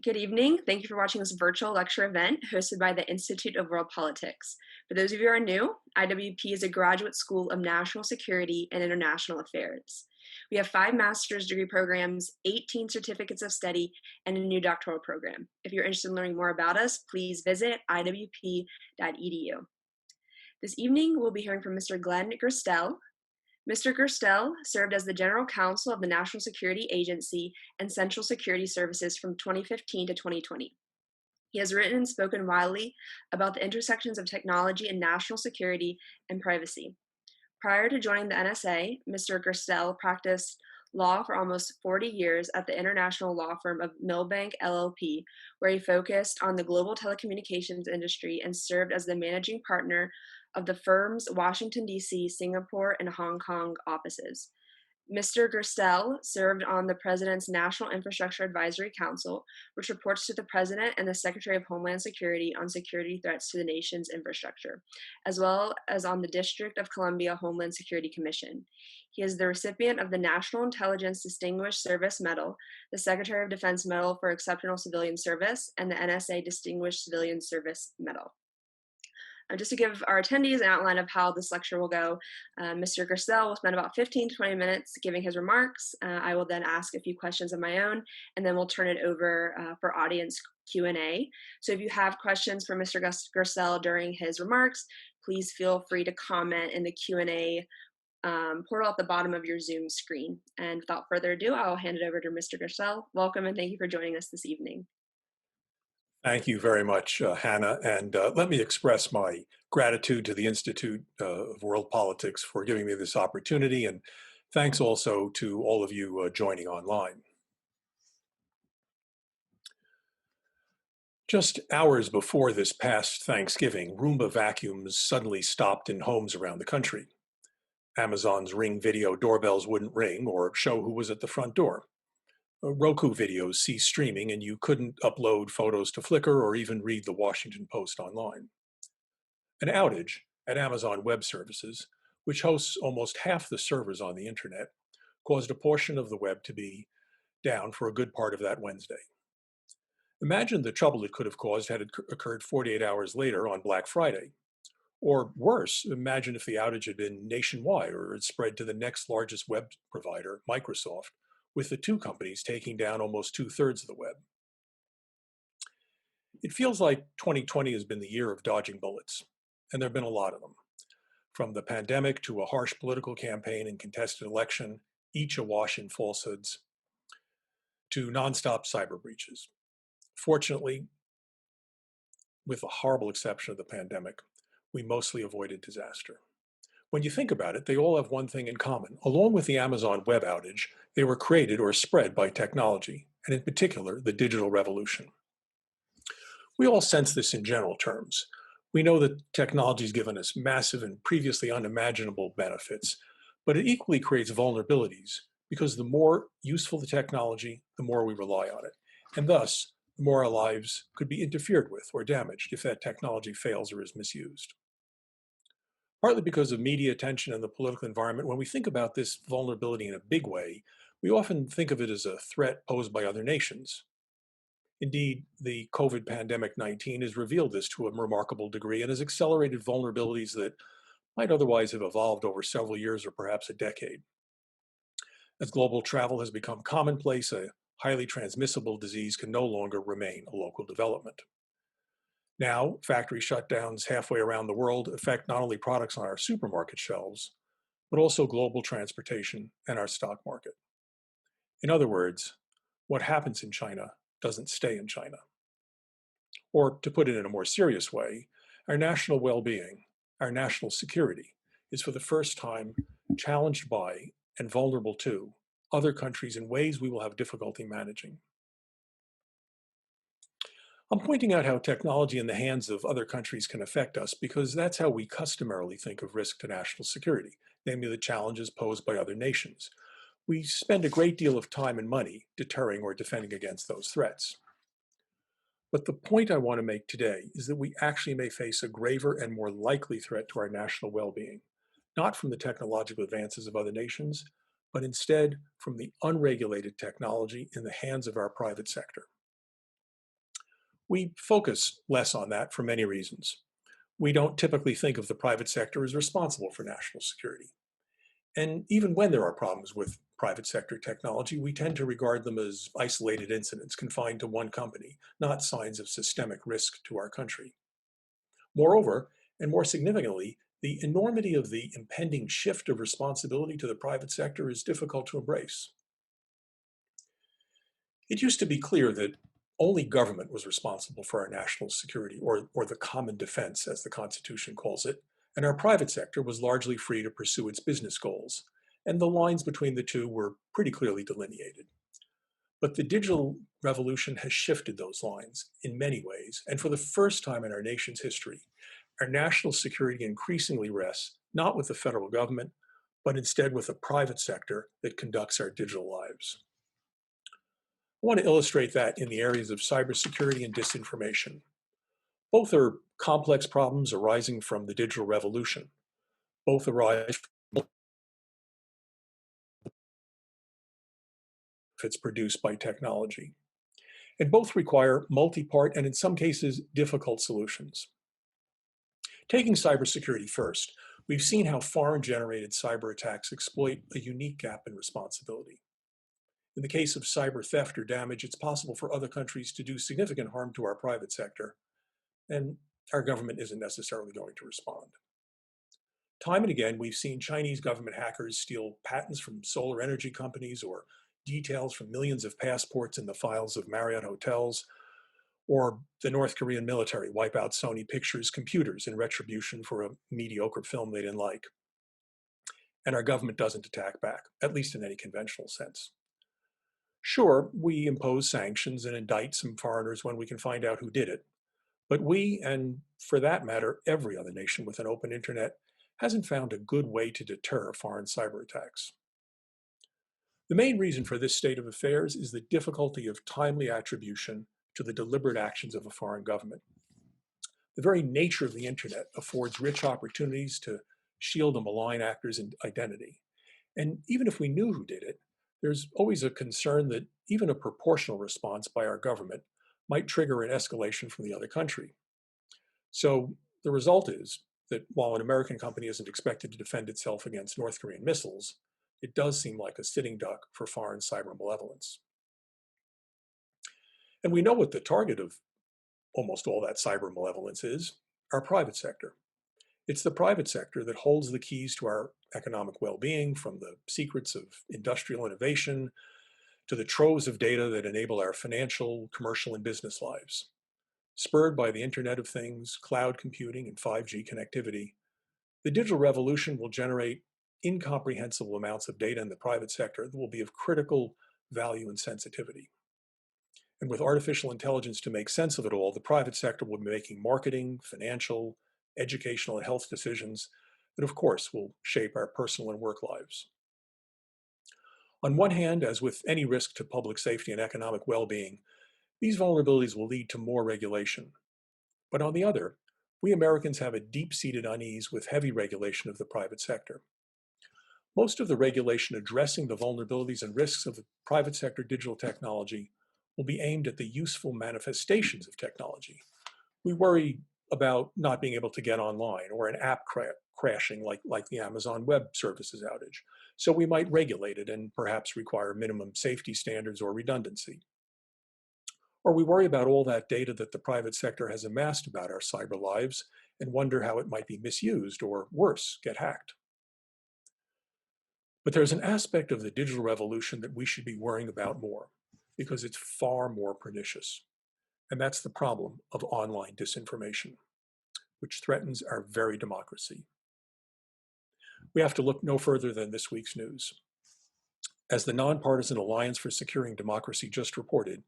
Good evening. Thank you for watching this virtual lecture event hosted by the Institute of World Politics. For those of you who are new, IWP is a graduate school of national security and international affairs. We have 5 master's degree programs, 18 certificates of study, and a new doctoral program. If you're interested in learning more about us, please visit iwp.edu. This evening, we'll be hearing from Mr. Glenn Gerstell. Mr. Gerstell served as the General Counsel of the National Security Agency and Central Security Services from 2015 to 2020. He has written and spoken widely about the intersections of technology and national security and privacy. Prior to joining the NSA, Mr. Gerstell practiced law for almost 40 years at the international law firm of Milbank LLP, where he focused on the global telecommunications industry and served as the managing partner of the firm's Washington, D.C., Singapore, and Hong Kong offices. Mr. Gerstell served on the President's National Infrastructure Advisory Council, which reports to the President and the Secretary of Homeland Security on security threats to the nation's infrastructure, as well as on the District of Columbia Homeland Security Commission. He is the recipient of the National Intelligence Distinguished Service Medal, the Secretary of Defense Medal for Exceptional Civilian Service, and the NSA Distinguished Civilian Service Medal. Just to give our attendees an outline of how this lecture will go, Mr. Gerstell will spend about 15 to 20 minutes giving his remarks. I will then ask a few questions of my own, and then we'll turn it over for audience Q&A. So if you have questions for Mr. Gerstell during his remarks, please feel free to comment in the Q&A portal at the bottom of your Zoom screen. And without further ado, I'll hand it over to Mr. Gerstell. Welcome, and thank you for joining us this evening. Thank you very much, Hannah, and let me express my gratitude to the Institute of World Politics for giving me this opportunity, and thanks also to all of you joining online. Just hours before this past Thanksgiving, Roomba vacuums suddenly stopped in homes around the country. Amazon's Ring video doorbells wouldn't ring or show who was at the front door. Roku videos ceased streaming, and you couldn't upload photos to Flickr or even read the Washington Post online. An outage at Amazon Web Services, which hosts almost half the servers on the internet, caused a portion of the web to be down for a good part of that Wednesday. Imagine the trouble it could have caused had it occurred 48 hours later on Black Friday. Or worse, imagine if the outage had been nationwide or had spread to the next largest web provider, Microsoft, with the two companies taking down almost 2/3 of the web. It feels like 2020 has been the year of dodging bullets, and there have been a lot of them. From the pandemic to a harsh political campaign and contested election, each awash in falsehoods, to nonstop cyber breaches. Fortunately, with the horrible exception of the pandemic, we mostly avoided disaster. When you think about it, they all have one thing in common. Along with the Amazon web outage, they were created or spread by technology, and in particular, the digital revolution. We all sense this in general terms. We know that technology has given us massive and previously unimaginable benefits, but it equally creates vulnerabilities because the more useful the technology, the more we rely on it. And thus, the more our lives could be interfered with or damaged if that technology fails or is misused. Partly because of media attention and the political environment, when we think about this vulnerability in a big way, we often think of it as a threat posed by other nations. Indeed, the COVID pandemic 19 has revealed this to a remarkable degree and has accelerated vulnerabilities that might otherwise have evolved over several years or perhaps a decade. As global travel has become commonplace, a highly transmissible disease can no longer remain a local development. Now, factory shutdowns halfway around the world affect not only products on our supermarket shelves, but also global transportation and our stock market. In other words, what happens in China doesn't stay in China. Or to put it in a more serious way, our national well-being, our national security, is for the first time challenged by and vulnerable to other countries in ways we will have difficulty managing. I'm pointing out how technology in the hands of other countries can affect us because that's how we customarily think of risk to national security, namely the challenges posed by other nations. We spend a great deal of time and money deterring or defending against those threats. But the point I want to make today is that we actually may face a graver and more likely threat to our national well-being, not from the technological advances of other nations, but instead from the unregulated technology in the hands of our private sector. We focus less on that for many reasons. We don't typically think of the private sector as responsible for national security. And even when there are problems with private sector technology, we tend to regard them as isolated incidents confined to one company, not signs of systemic risk to our country. Moreover, and more significantly, the enormity of the impending shift of responsibility to the private sector is difficult to embrace. It used to be clear that only government was responsible for our national security, or the common defense, as the Constitution calls it, and our private sector was largely free to pursue its business goals, and the lines between the two were pretty clearly delineated. But the digital revolution has shifted those lines in many ways, and for the first time in our nation's history, our national security increasingly rests not with the federal government, but instead with a private sector that conducts our digital lives. I want to illustrate that in the areas of cybersecurity and disinformation. Both are complex problems arising from the digital revolution. Both arise from benefits produced by technology. And both require multi-part and in some cases difficult solutions. Taking cybersecurity first, we've seen how foreign-generated cyber attacks exploit a unique gap in responsibility. In the case of cyber theft or damage, it's possible for other countries to do significant harm to our private sector, and our government isn't necessarily going to respond. Time and again, we've seen Chinese government hackers steal patents from solar energy companies or details from millions of passports in the files of Marriott hotels, or the North Korean military wipe out Sony Pictures computers in retribution for a mediocre film they didn't like. And our government doesn't attack back, at least in any conventional sense. Sure, we impose sanctions and indict some foreigners when we can find out who did it, but we, and for that matter, every other nation with an open internet, hasn't found a good way to deter foreign cyber attacks. The main reason for this state of affairs is the difficulty of timely attribution to the deliberate actions of a foreign government. The very nature of the internet affords rich opportunities to shield a malign actor's identity. And even if we knew who did it, there's always a concern that even a proportional response by our government might trigger an escalation from the other country. So the result is that while an American company isn't expected to defend itself against North Korean missiles, it does seem like a sitting duck for foreign cyber malevolence. And we know what the target of almost all that cyber malevolence is: our private sector. It's the private sector that holds the keys to our economic well-being, from the secrets of industrial innovation to the troves of data that enable our financial, commercial, and business lives. Spurred by the Internet of Things, cloud computing, and 5G connectivity, the digital revolution will generate incomprehensible amounts of data in the private sector that will be of critical value and sensitivity. And with artificial intelligence to make sense of it all, the private sector will be making marketing, financial, educational, and health decisions that, of course, will shape our personal and work lives. On one hand, as with any risk to public safety and economic well-being, these vulnerabilities will lead to more regulation. But on the other, we Americans have a deep-seated unease with heavy regulation of the private sector. Most of the regulation addressing the vulnerabilities and risks of the private sector digital technology will be aimed at the useful manifestations of technology. We worry about not being able to get online, or an app crashing like the Amazon Web Services outage. So we might regulate it and perhaps require minimum safety standards or redundancy. Or we worry about all that data that the private sector has amassed about our cyber lives and wonder how it might be misused, or worse, get hacked. But there's an aspect of the digital revolution that we should be worrying about more, because it's far more pernicious. And that's the problem of online disinformation, which threatens our very democracy. We have to look no further than this week's news. As the Nonpartisan Alliance for Securing Democracy just reported,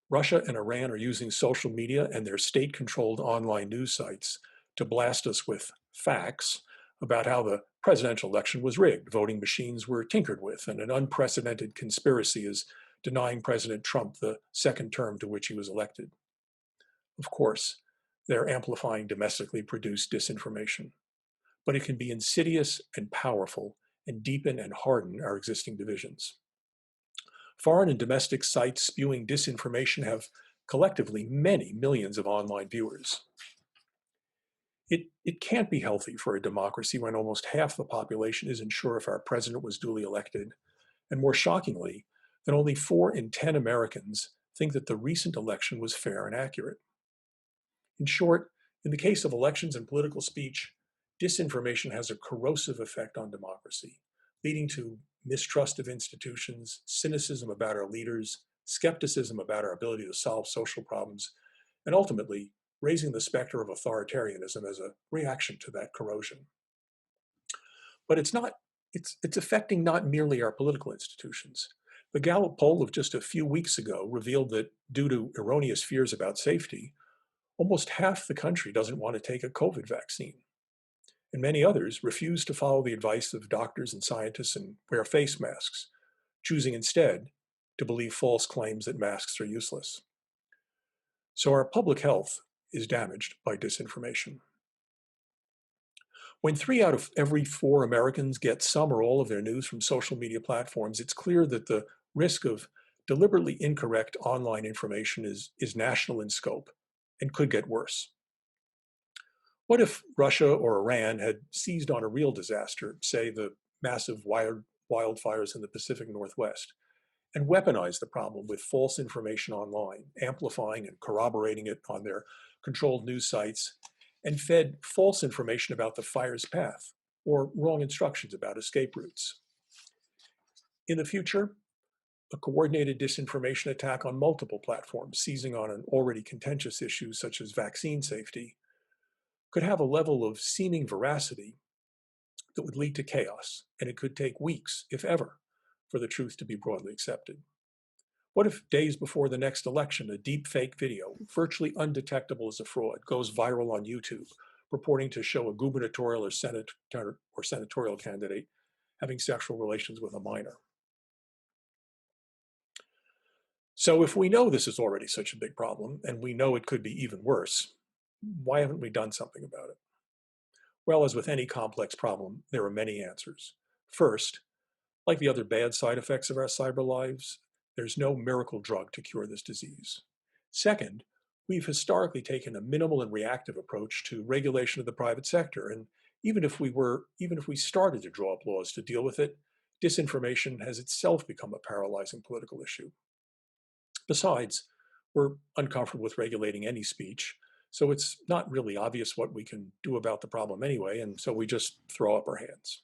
Russia and Iran are using social media and their state-controlled online news sites to blast us with facts about how the presidential election was rigged, voting machines were tinkered with, and an unprecedented conspiracy is denying President Trump the second term to which he was elected. Of course, they're amplifying domestically produced disinformation, but it can be insidious and powerful and deepen and harden our existing divisions. Foreign and domestic sites spewing disinformation have collectively many millions of online viewers. It can't be healthy for a democracy when almost half the population isn't sure if our president was duly elected, and more shockingly, that only 4 in 10 Americans think that the recent election was fair and accurate. In short, in the case of elections and political speech, disinformation has a corrosive effect on democracy, leading to mistrust of institutions, cynicism about our leaders, skepticism about our ability to solve social problems, and ultimately raising the specter of authoritarianism as a reaction to that corrosion. But it's affecting not merely our political institutions. The Gallup poll of just a few weeks ago revealed that due to erroneous fears about safety, almost half the country doesn't want to take a COVID vaccine, and many others refuse to follow the advice of doctors and scientists and wear face masks, choosing instead to believe false claims that masks are useless. So our public health is damaged by disinformation. When 3 out of every 4 Americans get some or all of their news from social media platforms, it's clear that the risk of deliberately incorrect online information is national in scope and could get worse. What if Russia or Iran had seized on a real disaster, say the massive wildfires in the Pacific Northwest, and weaponized the problem with false information online, amplifying and corroborating it on their controlled news sites, and fed false information about the fire's path or wrong instructions about escape routes? In the future, a coordinated disinformation attack on multiple platforms, seizing on an already contentious issue such as vaccine safety, could have a level of seeming veracity that would lead to chaos, and it could take weeks, if ever, for the truth to be broadly accepted. What if days before the next election, a deep fake video, virtually undetectable as a fraud, goes viral on YouTube, purporting to show a gubernatorial or senatorial candidate having sexual relations with a minor? So if we know this is already such a big problem, and we know it could be even worse, why haven't we done something about it? Well, as with any complex problem, there are many answers. First, like the other bad side effects of our cyber lives, there's no miracle drug to cure this disease. Second, we've historically taken a minimal and reactive approach to regulation of the private sector, and even if we started to draw up laws to deal with it, disinformation has itself become a paralyzing political issue. Besides, we're uncomfortable with regulating any speech, so it's not really obvious what we can do about the problem anyway, and so we just throw up our hands.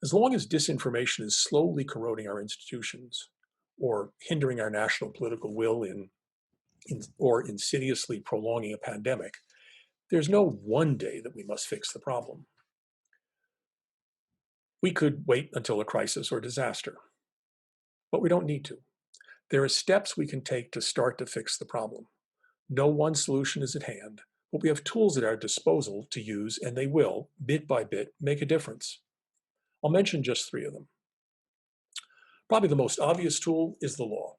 As long as disinformation is slowly corroding our institutions or hindering our national political will or insidiously prolonging a pandemic, there's no one day that we must fix the problem. We could wait until a crisis or disaster, but we don't need to. There are steps we can take to start to fix the problem. No one solution is at hand, but we have tools at our disposal to use, and they will, bit by bit, make a difference. I'll mention just 3 of them. Probably the most obvious tool is the law,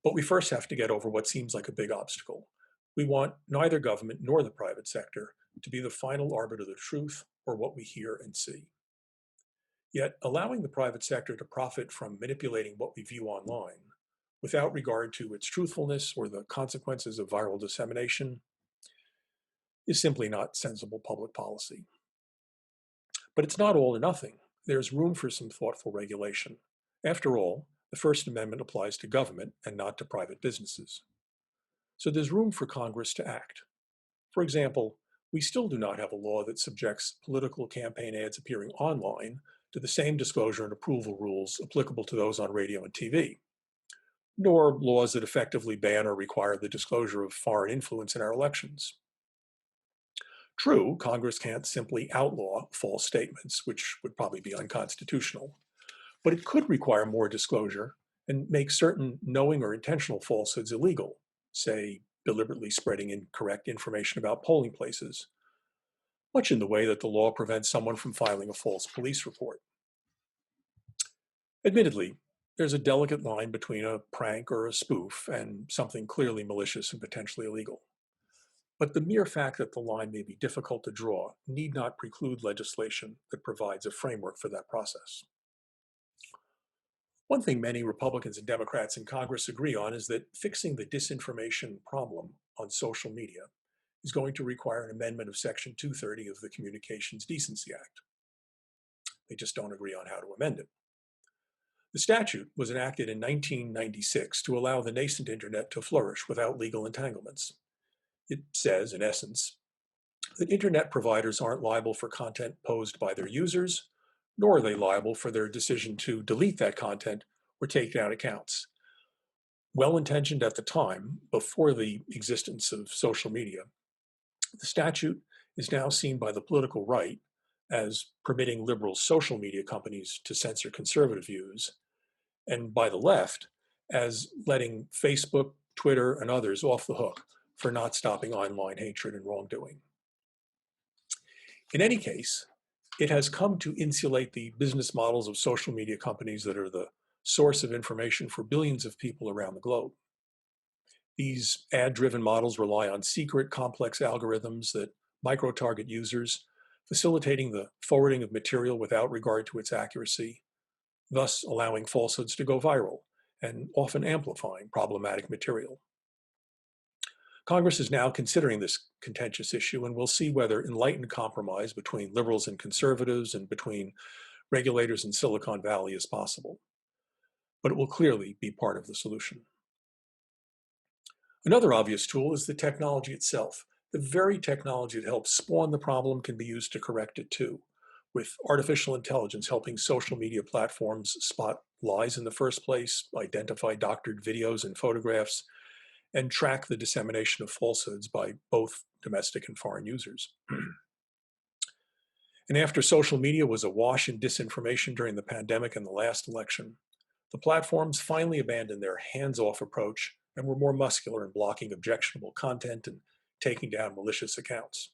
but we first have to get over what seems like a big obstacle. We want neither government nor the private sector to be the final arbiter of the truth or what we hear and see. Yet, allowing the private sector to profit from manipulating what we view online, without regard to its truthfulness or the consequences of viral dissemination, is simply not sensible public policy. But it's not all or nothing. There's room for some thoughtful regulation. After all, the First Amendment applies to government and not to private businesses. So there's room for Congress to act. For example, we still do not have a law that subjects political campaign ads appearing online to the same disclosure and approval rules applicable to those on radio and TV, nor laws that effectively ban or require the disclosure of foreign influence in our elections. True, Congress can't simply outlaw false statements, which would probably be unconstitutional, but it could require more disclosure and make certain knowing or intentional falsehoods illegal, say, deliberately spreading incorrect information about polling places, much in the way that the law prevents someone from filing a false police report. Admittedly, there's a delicate line between a prank or a spoof and something clearly malicious and potentially illegal. But the mere fact that the line may be difficult to draw need not preclude legislation that provides a framework for that process. One thing many Republicans and Democrats in Congress agree on is that fixing the disinformation problem on social media is going to require an amendment of Section 230 of the Communications Decency Act. They just don't agree on how to amend it. The statute was enacted in 1996 to allow the nascent internet to flourish without legal entanglements. It says, in essence, that internet providers aren't liable for content posed by their users, nor are they liable for their decision to delete that content or take down accounts. Well intentioned at the time, before the existence of social media, the statute is now seen by the political right as permitting liberal social media companies to censor conservative views, and by the left as letting Facebook, Twitter, and others off the hook for not stopping online hatred and wrongdoing. In any case, it has come to insulate the business models of social media companies that are the source of information for billions of people around the globe. These ad-driven models rely on secret, complex algorithms that micro-target users, facilitating the forwarding of material without regard to its accuracy, thus allowing falsehoods to go viral and often amplifying problematic material. Congress is now considering this contentious issue, and we'll see whether enlightened compromise between liberals and conservatives and between regulators in Silicon Valley is possible. But it will clearly be part of the solution. Another obvious tool is the technology itself. The very technology that helps spawn the problem can be used to correct it too, with artificial intelligence helping social media platforms spot lies in the first place, identify doctored videos and photographs, and track the dissemination of falsehoods by both domestic and foreign users. And after social media was awash in disinformation during the pandemic and the last election, the platforms finally abandoned their hands-off approach and were more muscular in blocking objectionable content and taking down malicious accounts.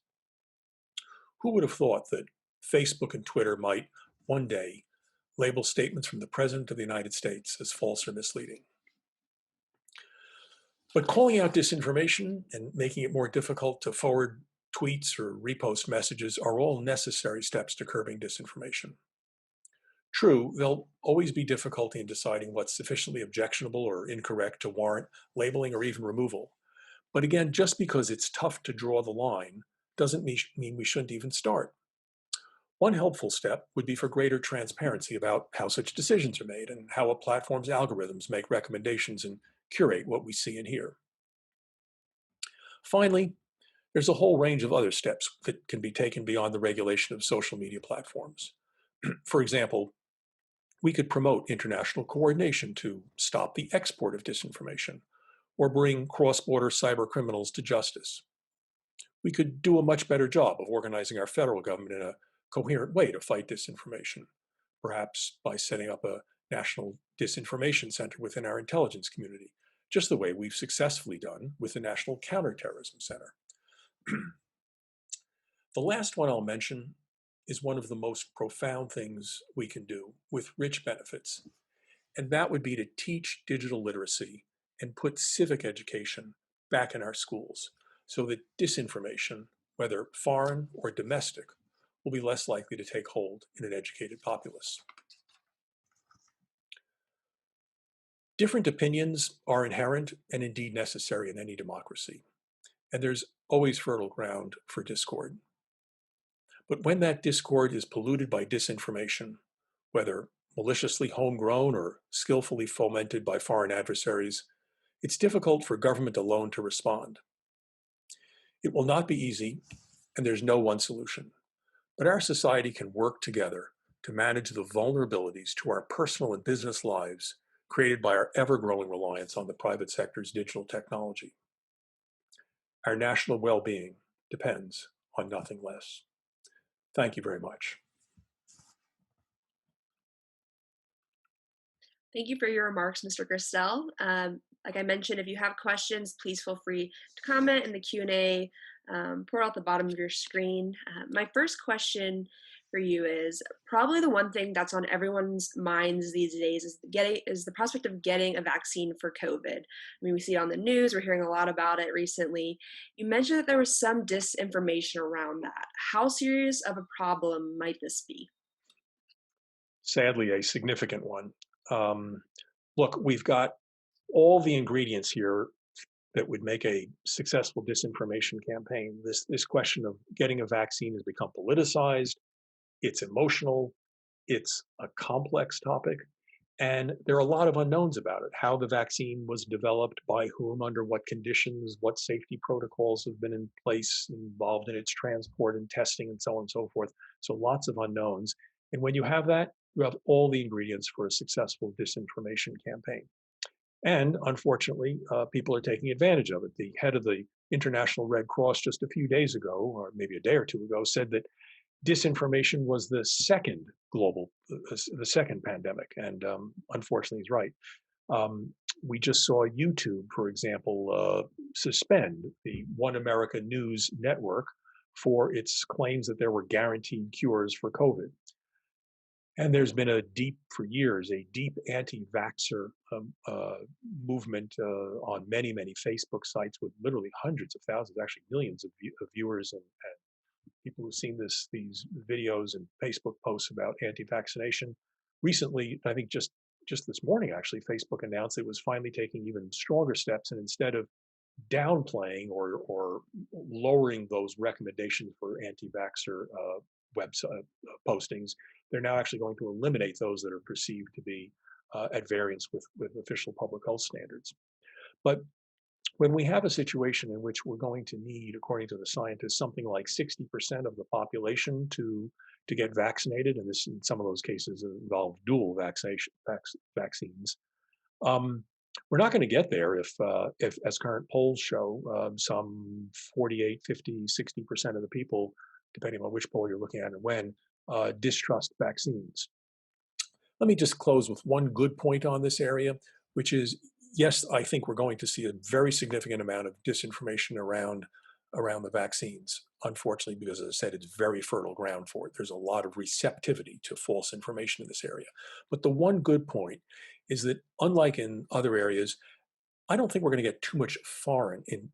Who would have thought that Facebook and Twitter might one day label statements from the President of the United States as false or misleading? But calling out disinformation and making it more difficult to forward tweets or repost messages are all necessary steps to curbing disinformation. True, there'll always be difficulty in deciding what's sufficiently objectionable or incorrect to warrant labeling or even removal. But again, just because it's tough to draw the line doesn't mean we shouldn't even start. One helpful step would be for greater transparency about how such decisions are made and how a platform's algorithms make recommendations and curate what we see and hear. Finally, there's a whole range of other steps that can be taken beyond the regulation of social media platforms. For example, we could promote international coordination to stop the export of disinformation or bring cross-border cyber criminals to justice. We could do a much better job of organizing our federal government in a coherent way to fight disinformation, perhaps by setting up a national disinformation center within our intelligence community, just the way we've successfully done with the National Counterterrorism Center. The last one I'll mention is one of the most profound things we can do with rich benefits, and that would be to teach digital literacy and put civic education back in our schools so that disinformation, whether foreign or domestic, will be less likely to take hold in an educated populace. Different opinions are inherent and indeed necessary in any democracy, and there's always fertile ground for discord. But when that discord is polluted by disinformation, whether maliciously homegrown or skillfully fomented by foreign adversaries, it's difficult for government alone to respond. It will not be easy, and there's no one solution. But our society can work together to manage the vulnerabilities to our personal and business lives created by our ever-growing reliance on the private sector's digital technology. Our national well-being depends on nothing less. Thank you very much. Thank you for your remarks, Mr. Gerstell. Like I mentioned, if you have questions, please feel free to comment in the Q&A portal at the bottom of your screen. My first question for you is probably the one thing that's on everyone's minds these days is the prospect of getting a vaccine for COVID. I mean, we see it on the news, we're hearing a lot about it recently. You mentioned that there was some disinformation around that. How serious of a problem might this be? Sadly, a significant one. Um, Look, we've got all the ingredients here that would make a successful disinformation campaign. This question of getting a vaccine has become politicized. It's emotional. It's a complex topic. And there are a lot of unknowns about it. How the vaccine was developed, by whom, under what conditions, what safety protocols have been in place involved in its transport and testing, and so on and so forth. So lots of unknowns. And when you have that, you have all the ingredients for a successful disinformation campaign. And unfortunately, people are taking advantage of it. The head of the International Red Cross just a few days ago, or maybe a day or two ago, said that disinformation was the second the second pandemic, and unfortunately, he's right. We just saw YouTube, for example, suspend the One America News network for its claims that there were guaranteed cures for COVID. And there's been for years, a deep anti-vaxxer movement on many, many Facebook sites with literally hundreds of thousands, actually millions of viewers and people who've seen these videos and Facebook posts about anti-vaccination. Recently, I think just this morning, actually, Facebook announced it was finally taking even stronger steps, and instead of downplaying or lowering those recommendations for anti-vaxxer website postings, they're now actually going to eliminate those that are perceived to be at variance with official public health standards. But when we have a situation in which we're going to need, according to the scientists, something like 60% of the population to get vaccinated, and this in some of those cases involve dual vaccines, we're not going to get there if, as current polls show, some 48, 50, 60% of the people, depending on which poll you're looking at and when, distrust vaccines. Let me just close with one good point on this area, which is, yes, I think we're going to see a very significant amount of disinformation around the vaccines, unfortunately, because, as I said, it's very fertile ground for it. There's a lot of receptivity to false information in this area. But the one good point is that, unlike in other areas, I don't think we're going to get too much foreign in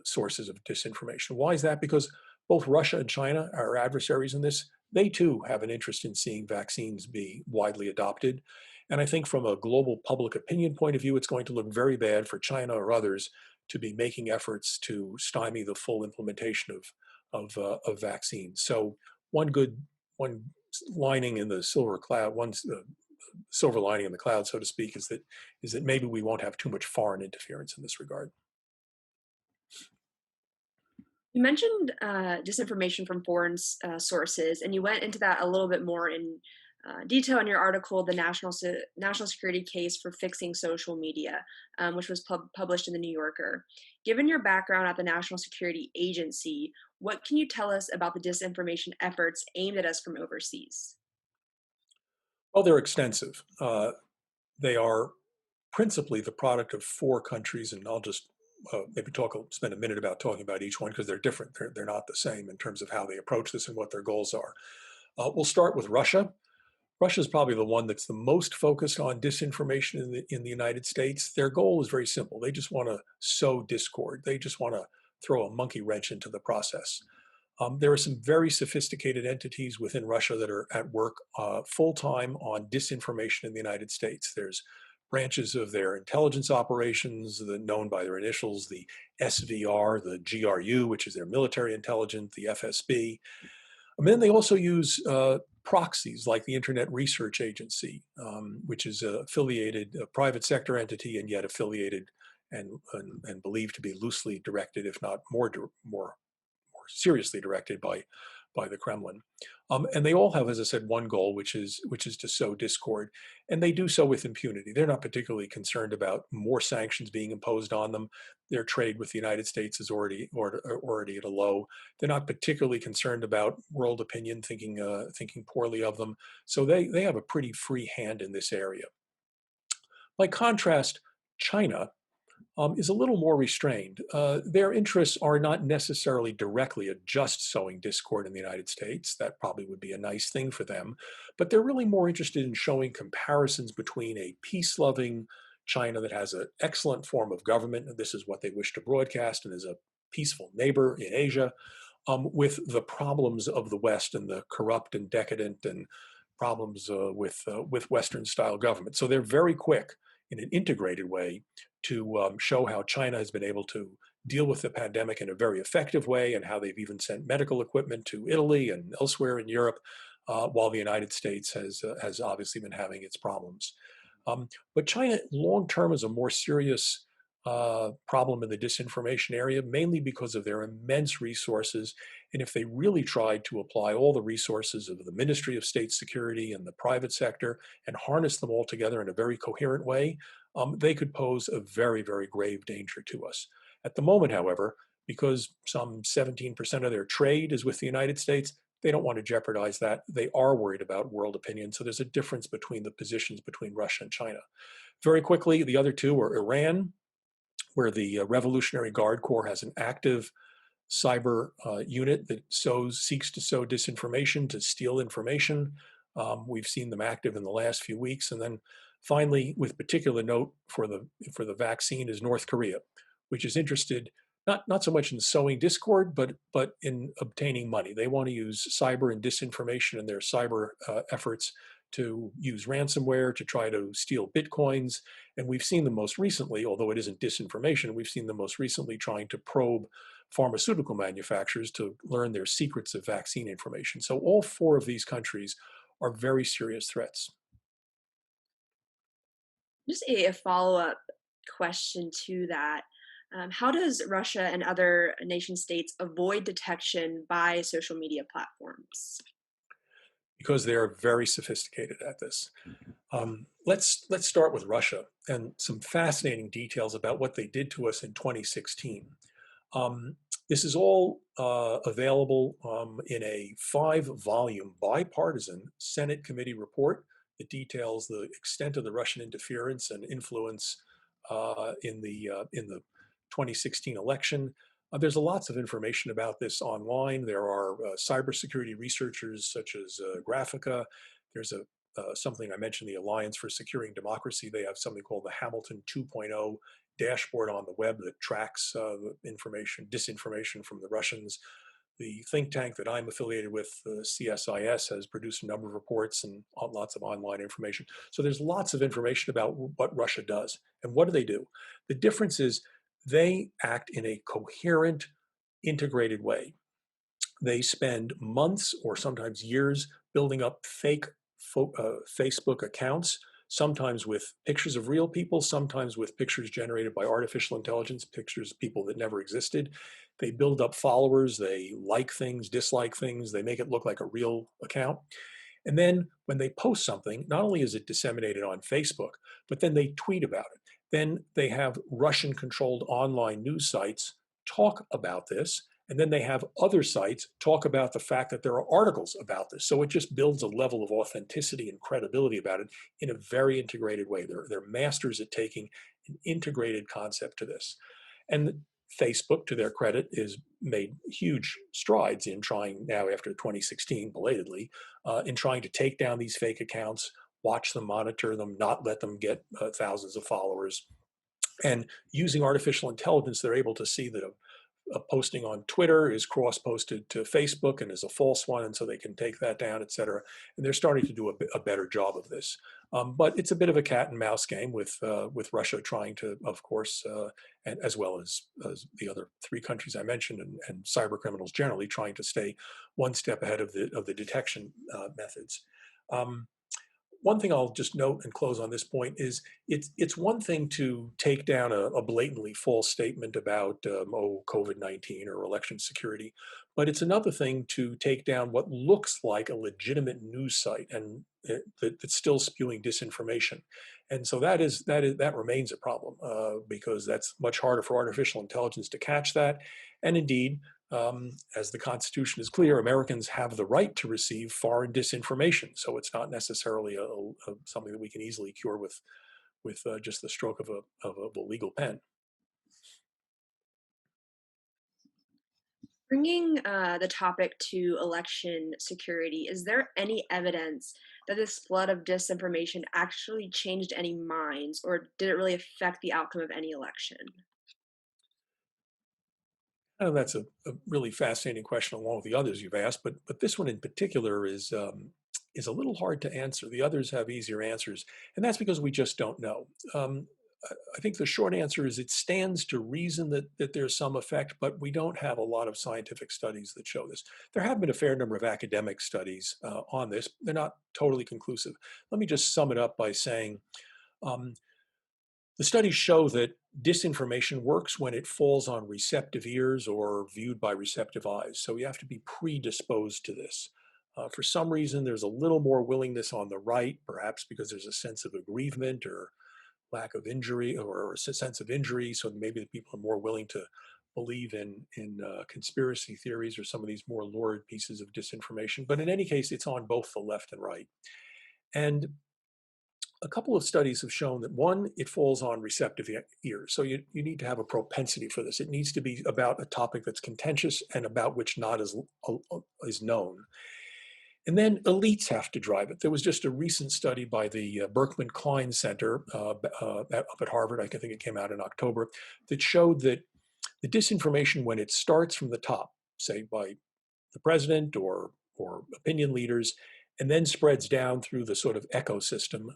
sources of disinformation. Why is that? Because both Russia and China, our adversaries in this, they too have an interest in seeing vaccines be widely adopted. And I think from a global public opinion point of view, it's going to look very bad for China or others to be making efforts to stymie the full implementation of vaccines. So one lining in the silver cloud, one silver lining in the cloud, so to speak, is that maybe we won't have too much foreign interference in this regard. You mentioned disinformation from foreign sources, and you went into that a little bit more in detail in your article, "The National Security Case for Fixing Social Media," which was published in the New Yorker. Given your background at the National Security Agency, what can you tell us about the disinformation efforts aimed at us from overseas? Well, they're extensive. They are principally the product of four countries, and I'll just maybe spend a minute about talking about each one because they're different. They're not the same in terms of how they approach this and what their goals are. We'll start with Russia. Russia is probably the one that's the most focused on disinformation in the United States. Their goal is very simple. They just want to sow discord. They just want to throw a monkey wrench into the process. There are some very sophisticated entities within Russia that are at work full time on disinformation in the United States. There's branches of their intelligence operations known by their initials, the SVR, the GRU, which is their military intelligence, the FSB. And then they also use proxies like the Internet Research Agency, which is a private sector entity and yet affiliated and believed to be loosely directed, if not more seriously directed by the Kremlin. And they all have, as I said, one goal, which is to sow discord, and they do so with impunity. They're not particularly concerned about more sanctions being imposed on them. Their trade with the United States is already at a low. They're not particularly concerned about world opinion, thinking poorly of them. So they have a pretty free hand in this area. By contrast, China is a little more restrained. Their interests are not necessarily directly at just sowing discord in the United States. That probably would be a nice thing for them. But they're really more interested in showing comparisons between a peace-loving China that has an excellent form of government, and this is what they wish to broadcast, and is a peaceful neighbor in Asia, with the problems of the West and the corrupt and decadent and problems with Western-style government. So they're very quick in an integrated way to show how China has been able to deal with the pandemic in a very effective way, and how they've even sent medical equipment to Italy and elsewhere in Europe, while the United States has obviously been having its problems. But China, long term, is a more serious problem in the disinformation area, mainly because of their immense resources. And if they really tried to apply all the resources of the Ministry of State Security and the private sector and harness them all together in a very coherent way, they could pose a very, very grave danger to us. At the moment, however, because some 17% of their trade is with the United States, they don't want to jeopardize that. They are worried about world opinion. So there's a difference between the positions between Russia and China. Very quickly, the other two are Iran, where the Revolutionary Guard Corps has an active cyber unit that seeks to sow disinformation, to steal information. We've seen them active in the last few weeks. And then finally, with particular note for the vaccine, is North Korea, which is interested not so much in sowing discord, but in obtaining money. They want to use cyber and disinformation in their cyber efforts to use ransomware to try to steal bitcoins. And we've seen them most recently, although it isn't disinformation, we've seen them most recently trying to probe pharmaceutical manufacturers to learn their secrets of vaccine information. So all four of these countries are very serious threats. Just a follow-up question to that. How does Russia and other nation states avoid detection by social media platforms? Because they are very sophisticated at this. Let's start with Russia and some fascinating details about what they did to us in 2016. Um, this is all available in a 5-volume bipartisan Senate committee report that details the extent of the Russian interference and influence in the 2016 election. There's lots of information about this online. There are cybersecurity researchers such as Graphica. There's something I mentioned, the Alliance for Securing Democracy. They have something called the Hamilton 2.0 dashboard on the web that tracks the disinformation from the Russians. The think tank that I'm affiliated with, CSIS, has produced a number of reports and lots of online information. So there's lots of information about what Russia does. And what do? The difference is they act in a coherent, integrated way. They spend months or sometimes years building up fake Facebook accounts, sometimes with pictures of real people, sometimes with pictures generated by artificial intelligence, pictures of people that never existed. They build up followers, they like things, dislike things, they make it look like a real account. And then when they post something, not only is it disseminated on Facebook, but then they tweet about it. Then they have Russian controlled online news sites talk about this. And then they have other sites talk about the fact that there are articles about this. So it just builds a level of authenticity and credibility about it in a very integrated way. They're masters at taking an integrated concept to this. And Facebook, to their credit, is made huge strides in trying now, after 2016, belatedly, in trying to take down these fake accounts, watch them, monitor them, not let them get thousands of followers. And using artificial intelligence, they're able to see that a posting on Twitter is cross-posted to Facebook and is a false one, and so they can take that down, et cetera. And they're starting to do a better job of this. But it's a bit of a cat and mouse game with Russia trying to, of course, and as well as the other three countries I mentioned, and cyber criminals generally trying to stay one step ahead of the detection methods. Um, One thing I'll just note and close on this point is it's one thing to take down a blatantly false statement about COVID-19 or election security, but it's another thing to take down what looks like a legitimate news site and that's still spewing disinformation. And so that remains a problem because that's much harder for artificial intelligence to catch that. And indeed, as the Constitution is clear, Americans have the right to receive foreign disinformation. So it's not necessarily something that we can easily cure with just the stroke of a legal pen. Bringing the topic to election security, is there any evidence that this flood of disinformation actually changed any minds, or did it really affect the outcome of any election? And that's a really fascinating question, along with the others you've asked. But this one in particular is a little hard to answer. The others have easier answers, and that's because we just don't know. I think the short answer is it stands to reason that there's some effect, but we don't have a lot of scientific studies that show this. There have been a fair number of academic studies on this. They're not totally conclusive. Let me just sum it up by saying um, the studies show that disinformation works when it falls on receptive ears or viewed by receptive eyes. So you have to be predisposed to this. For some reason, there's a little more willingness on the right, perhaps because there's a sense of aggrievement or lack of injury or a sense of injury. So maybe the people are more willing to believe in conspiracy theories or some of these more lurid pieces of disinformation. But in any case, it's on both the left and right. And a couple of studies have shown that one, it falls on receptive ears. So you need to have a propensity for this. It needs to be about a topic that's contentious and about which not is known. And then elites have to drive it. There was just a recent study by the Berkman Klein Center up at Harvard, I think it came out in October, that showed that the disinformation, when it starts from the top, say by the president or opinion leaders, and then spreads down through the sort of ecosystem,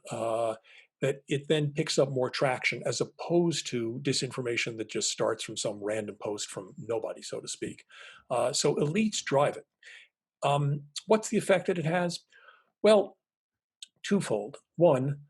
that it then picks up more traction as opposed to disinformation that just starts from some random post from nobody, so to speak. So elites drive it. What's the effect that it has? Well, twofold. One,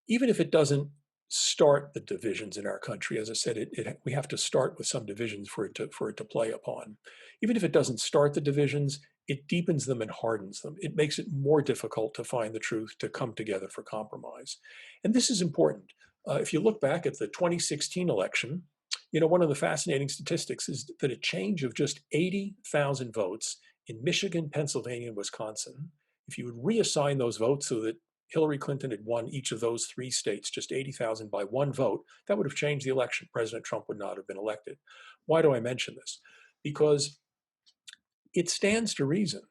even if it doesn't start the divisions in our country, as I said, we have to start with some divisions for it to play upon. Even if it doesn't start the divisions, it deepens them and hardens them. It makes it more difficult to find the truth, to come together for compromise. And this is important. If you look back at the 2016 election, one of the fascinating statistics is that a change of just 80,000 votes in Michigan, Pennsylvania, and Wisconsin, if you would reassign those votes so that Hillary Clinton had won each of those three states, just 80,000 by one vote, that would have changed the election. President Trump would not have been elected. Why do I mention this? Because it stands to reason,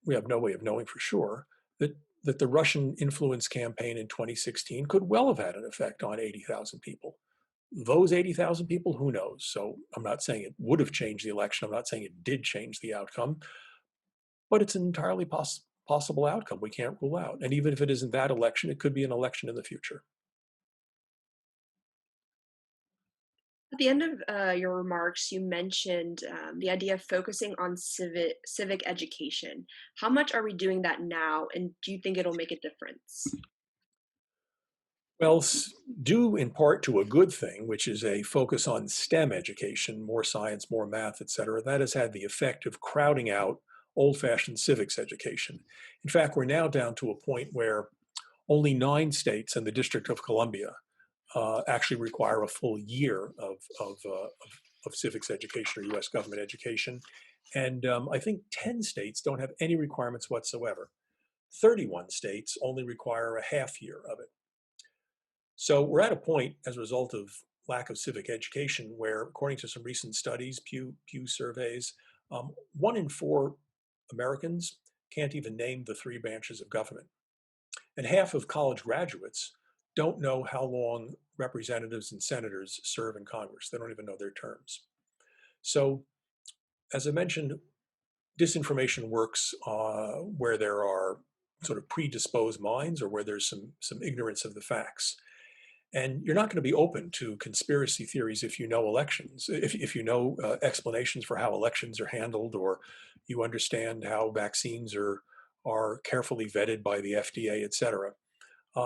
we have no way of knowing for sure, that the Russian influence campaign in 2016 could well have had an effect on 80,000 people. Those 80,000 people, who knows? So I'm not saying it would have changed the election. I'm not saying it did change the outcome, but it's an entirely possible outcome we can't rule out. And even if it isn't that election, it could be an election in the future. At the end of your remarks, you mentioned the idea of focusing on civic education. How much are we doing that now, and do you think it'll make a difference? Well, due in part to a good thing, which is a focus on STEM education, more science, more math, et cetera, that has had the effect of crowding out old-fashioned civics education. In fact, we're now down to a point where only 9 states and the District of Columbia actually require a full year of civics education or US government education. And I think 10 states don't have any requirements whatsoever. 31 states only require a half year of it. So we're at a point as a result of lack of civic education where, according to some recent studies, Pew surveys, 1 in 4 Americans can't even name the 3 branches of government. And half of college graduates don't know how long representatives and senators serve in Congress. They don't even know their terms. So, as I mentioned, disinformation works where there are sort of predisposed minds or where there's some ignorance of the facts. And you're not going to be open to conspiracy theories if you know elections, if you know explanations for how elections are handled, or you understand how vaccines are carefully vetted by the FDA, et cetera.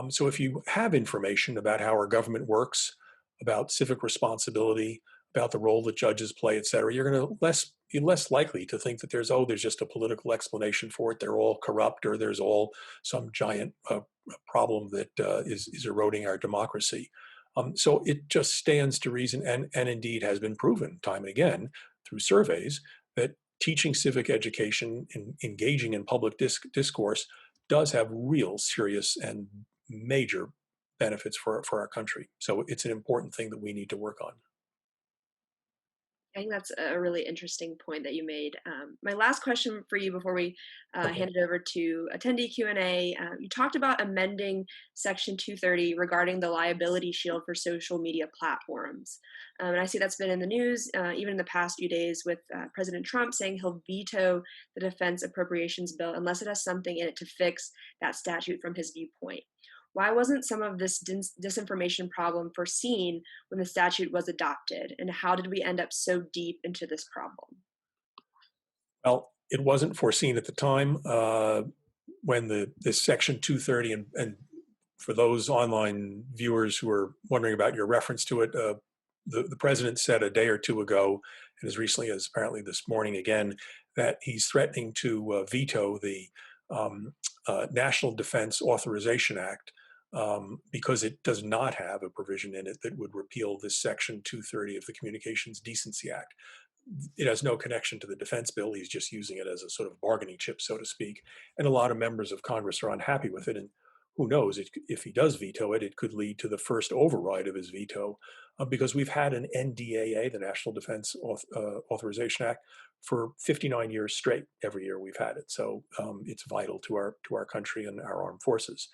So if you have information about how our government works, about civic responsibility, about the role that judges play, et cetera, you're going to be less likely to think that there's just a political explanation for it. They're all corrupt, or there's all some giant problem that is eroding our democracy. So it just stands to reason, and indeed has been proven time and again through surveys, that teaching civic education and engaging in public discourse does have real serious and major benefits for our country. So it's an important thing that we need to work on. I think that's a really interesting point that you made. My last question for you before we Okay. hand it over to attendee Q&A, you talked about amending Section 230 regarding the liability shield for social media platforms. And I see that's been in the news, even in the past few days, with President Trump saying he'll veto the defense appropriations bill unless it has something in it to fix that statute from his viewpoint. Why wasn't some of this disinformation problem foreseen when the statute was adopted, and how did we end up so deep into this problem? Well, it wasn't foreseen at the time when this Section 230, and for those online viewers who are wondering about your reference to it, the president said a day or two ago, and as recently as apparently this morning again, that he's threatening to veto the National Defense Authorization Act because it does not have a provision in it that would repeal this Section 230 of the Communications Decency Act. It has no connection to the defense bill. He's just using it as a sort of bargaining chip, so to speak. And a lot of members of Congress are unhappy with it. And who knows, if he does veto it, it could lead to the first override of his veto, because we've had an NDAA, the National Defense Authorization Act, for 59 years straight. Every year we've had it. So it's vital to our country and our armed forces.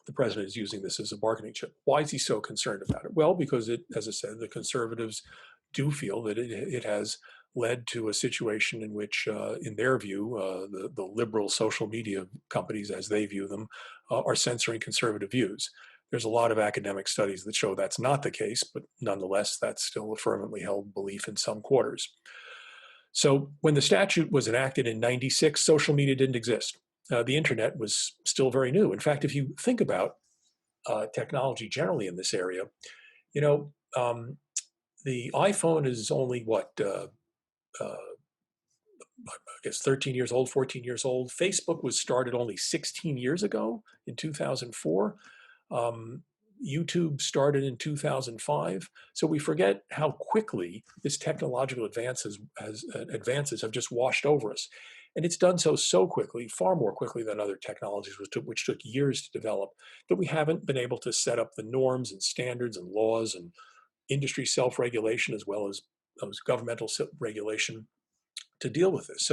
The president is using this as a bargaining chip. Why is he so concerned about it? Well, because as I said, the conservatives do feel that it has led to a situation in which, in their view, the liberal social media companies, as they view them, are censoring conservative views. There's a lot of academic studies that show that's not the case, but nonetheless, that's still a firmly held belief in some quarters. So when the statute was enacted in 96, social media didn't exist. The internet was still very new. In fact, if you think about technology generally in this area, you know, the iPhone is only I guess 13 years old, 14 years old. Facebook was started only 16 years ago in 2004. Um, YouTube started in 2005. So we forget how quickly this technological advances have just washed over us. And it's done so quickly, far more quickly than other technologies, which took years to develop, that we haven't been able to set up the norms and standards and laws and industry self-regulation as well as governmental regulation to deal with this.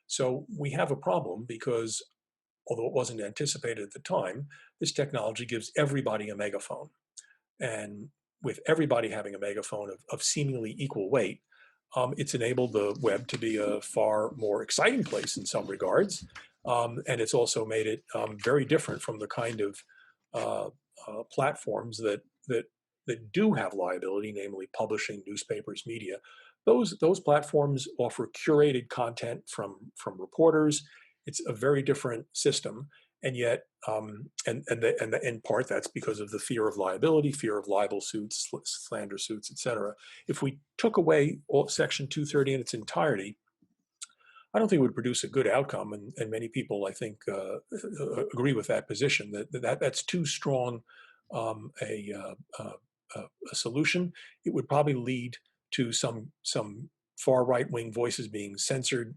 So we have a problem because although it wasn't anticipated at the time, this technology gives everybody a megaphone. And with everybody having a megaphone of seemingly equal weight, it's enabled the web to be a far more exciting place in some regards. And it's also made it very different from the kind of uh, platforms that do have liability, namely publishing, newspapers, media. Those platforms offer curated content from reporters. It's a very different system, and yet, in part, that's because of the fear of liability, fear of libel suits, slander suits, etc. If we took away Section 230 in its entirety, I don't think it would produce a good outcome, and many people, I think, agree with that position. That's too strong um, a, uh, uh, a solution. It would probably lead to some far right wing voices being censored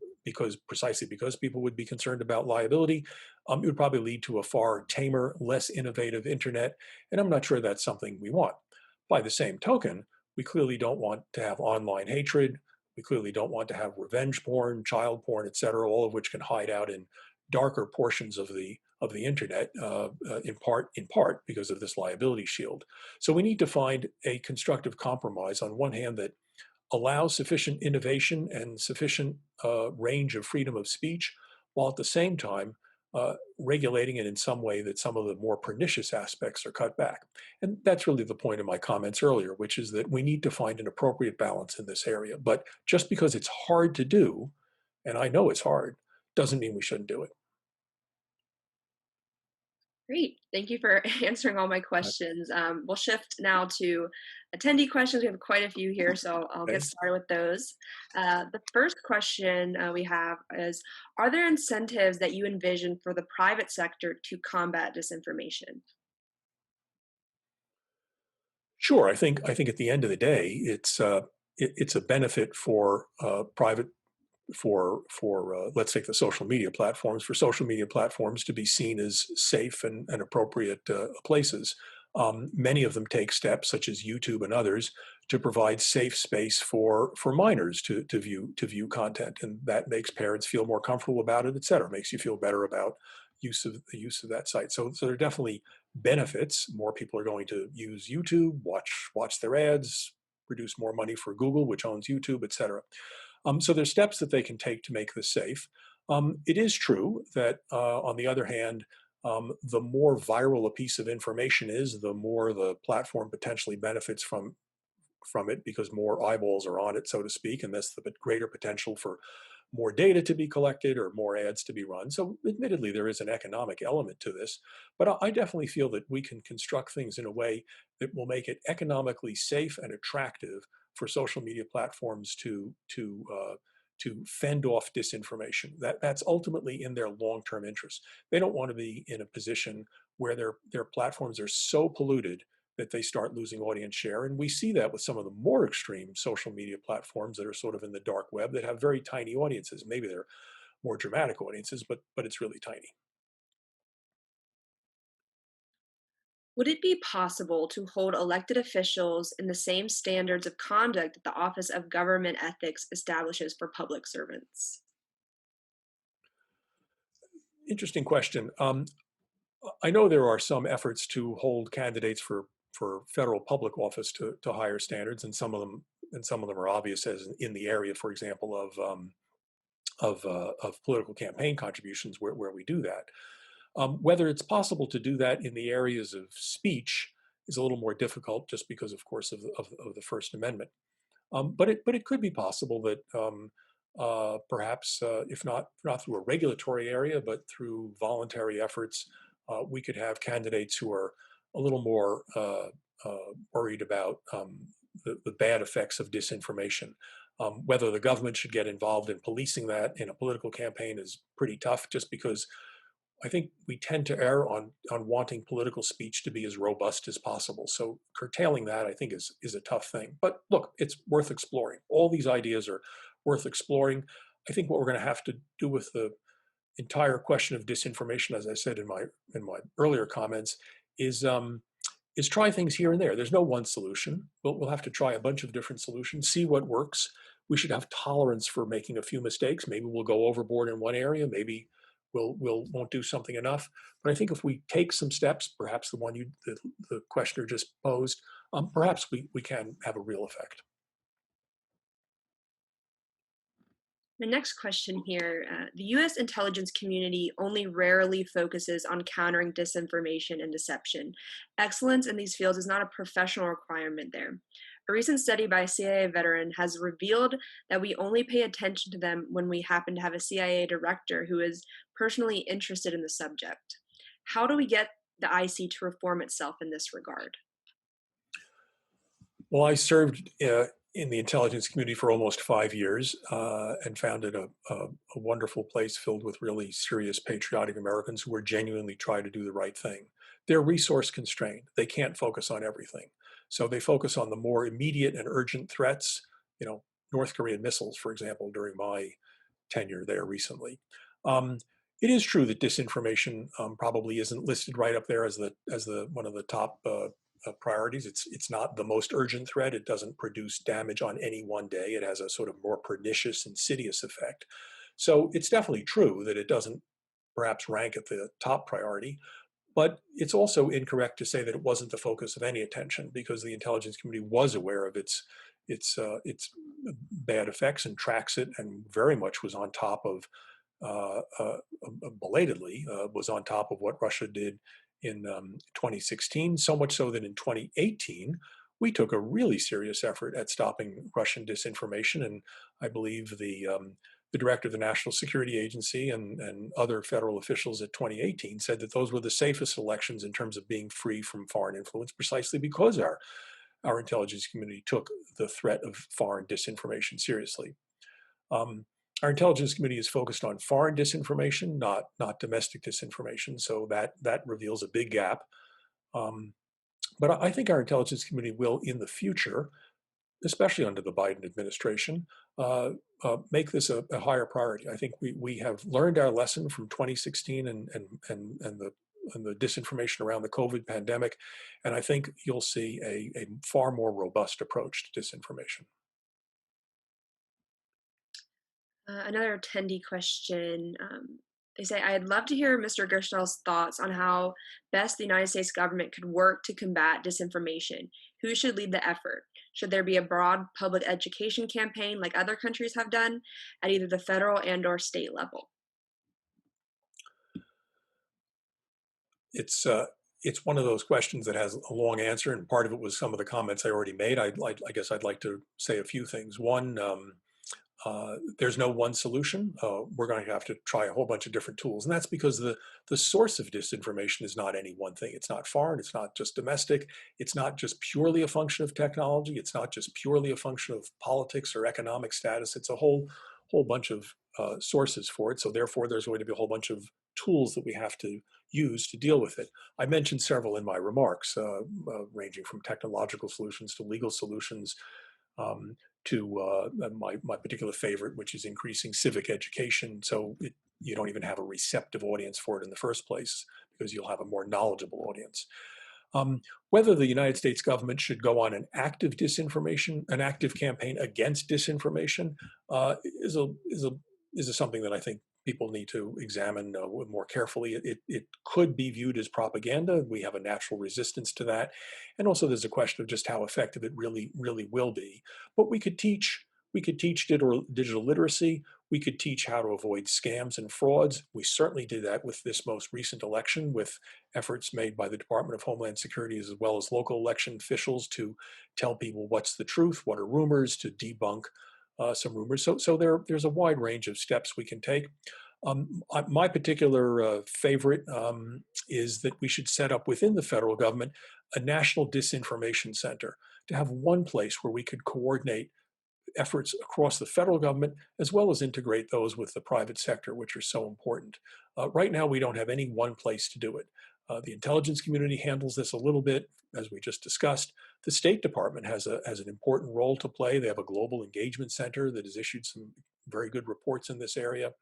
precisely because people would be concerned about liability. It would probably lead to a far tamer, less innovative internet, and I'm not sure that's something we want. By the same token, we clearly don't want to have online hatred. We clearly don't want to have revenge porn, child porn, et cetera, all of which can hide out in darker portions of the internet, in part because of this liability shield. So we need to find a constructive compromise on one hand that allows sufficient innovation and sufficient range of freedom of speech, while at the same time regulating it in some way that some of the more pernicious aspects are cut back. And that's really the point of my comments earlier, which is that we need to find an appropriate balance in this area. But just because it's hard to do, and I know it's hard, doesn't mean we shouldn't do it. Great. Thank you for answering all my questions. We'll shift now to attendee questions. We have quite a few here, so I'll get Okay. started with those. The first question we have is, are there incentives that you envision for the private sector to combat disinformation? Sure, I think at the end of the day, it's a benefit for private for let's take the social media platforms, for social media platforms to be seen as safe and appropriate places. Many of them take steps, such as YouTube and others, to provide safe space for minors to view content, and that makes parents feel more comfortable about it, et cetera. Makes you feel better about the use of that site. So there are definitely benefits. More people are going to use YouTube, watch their ads, produce more money for Google, which owns YouTube, et cetera. So there's steps that they can take to make this safe. It is true that, on the other hand, the more viral a piece of information is, the more the platform potentially benefits from it because more eyeballs are on it, so to speak, and that's the greater potential for more data to be collected or more ads to be run. So, admittedly, there is an economic element to this, but I definitely feel that we can construct things in a way that will make it economically safe and attractive for social media platforms to fend off disinformation. That's ultimately in their long-term interest. They don't want to be in a position where their platforms are so polluted that they start losing audience share. And we see that with some of the more extreme social media platforms that are sort of in the dark web that have very tiny audiences. Maybe they're more dramatic audiences, but it's really tiny. Would it be possible to hold elected officials in the same standards of conduct that the Office of Government Ethics establishes for public servants? Interesting question. I know there are some efforts to hold candidates for federal public office to higher standards, and some of them are obvious, as in the area, for example, of political campaign contributions, where we do that. Whether it's possible to do that in the areas of speech is a little more difficult, just because, of course, of the First Amendment. But it could be possible that, perhaps, if not through a regulatory area, but through voluntary efforts, we could have candidates who are a little more worried about the bad effects of disinformation. Whether the government should get involved in policing that in a political campaign is pretty tough, just because I think we tend to err on wanting political speech to be as robust as possible. So curtailing that, I think, is a tough thing. But look, it's worth exploring. All these ideas are worth exploring. I think what we're going to have to do with the entire question of disinformation, as I said in my earlier comments, is is try things here and there. There's no one solution. We'll have to try a bunch of different solutions, see what works. We should have tolerance for making a few mistakes. Maybe we'll go overboard in one area. Maybe we'll won't do something enough. But I think if we take some steps, perhaps the questioner just posed, perhaps we can have a real effect. The next question here, the US intelligence community only rarely focuses on countering disinformation and deception. Excellence in these fields is not a professional requirement there. A recent study by a CIA veteran has revealed that we only pay attention to them when we happen to have a CIA director who is personally interested in the subject. How do we get the IC to reform itself in this regard? Well, I served in the intelligence community for almost 5 years, and found it a wonderful place filled with really serious patriotic Americans who were genuinely trying to do the right thing. They're resource constrained. They can't focus on everything. So they focus on the more immediate and urgent threats, you know, North Korean missiles, for example, during my tenure there recently. Um, it is true that disinformation probably isn't listed right up there as the one of the top priorities. It's not the most urgent threat. It doesn't produce damage on any one day. It has a sort of more pernicious, insidious effect. So it's definitely true that it doesn't perhaps rank at the top priority. But it's also incorrect to say that it wasn't the focus of any attention, because the intelligence community was aware of its bad effects and tracks it, and very much was on top of, belatedly, was on top of what Russia did in 2016. So much so that in 2018 we took a really serious effort at stopping Russian disinformation, and I believe the director of the National Security Agency and other federal officials at 2018 said that those were the safest elections in terms of being free from foreign influence, precisely because our intelligence community took the threat of foreign disinformation seriously. Um, our intelligence committee is focused on foreign disinformation, not domestic disinformation. So that reveals a big gap. Um, but I think our intelligence committee will, in the future, especially under the Biden administration, make this a higher priority. I think we have learned our lesson from 2016 and the the disinformation around the COVID pandemic. And I think you'll see a far more robust approach to disinformation. Another attendee question. They say, I'd love to hear Mr. Gerstell's thoughts on how best the United States government could work to combat disinformation. Who should lead the effort? Should there be a broad public education campaign like other countries have done at either the federal and/or state level? It's uh, it's one of those questions that has a long answer, and part of it was some of the comments I already made. I guess I'd like to say a few things. One, there's no one solution. We're going to have to try a whole bunch of different tools, and that's because the source of disinformation is not any one thing. It's not foreign. It's not just domestic. It's not just purely a function of technology. It's not just purely a function of politics or economic status. It's a whole bunch of sources for it. So therefore, there's going to be a whole bunch of tools that we have to use to deal with it. I mentioned several in my remarks, ranging from technological solutions to legal solutions, um, to my particular favorite, which is increasing civic education. So you don't even have a receptive audience for it in the first place because you'll have a more knowledgeable audience. Whether the United States government should go on an active campaign against disinformation, is a is a is something that I think people need to examine more carefully. It could be viewed as propaganda. We have a natural resistance to that, and also there's a question of just how effective it really will be. But we could teach digital literacy. We could teach how to avoid scams and frauds. We certainly did that with this most recent election, with efforts made by the Department of Homeland Security as well as local election officials to tell people what's the truth, what are rumors, to debunk some rumors. So there's a wide range of steps we can take. My particular favorite is that we should set up within the federal government a national disinformation center to have one place where we could coordinate efforts across the federal government, as well as integrate those with the private sector, which are so important. Right now, we don't have any one place to do it. The intelligence community handles this a little bit, as we just discussed. The State Department has an important role to play. They have a global engagement center that has issued some very good reports in this area.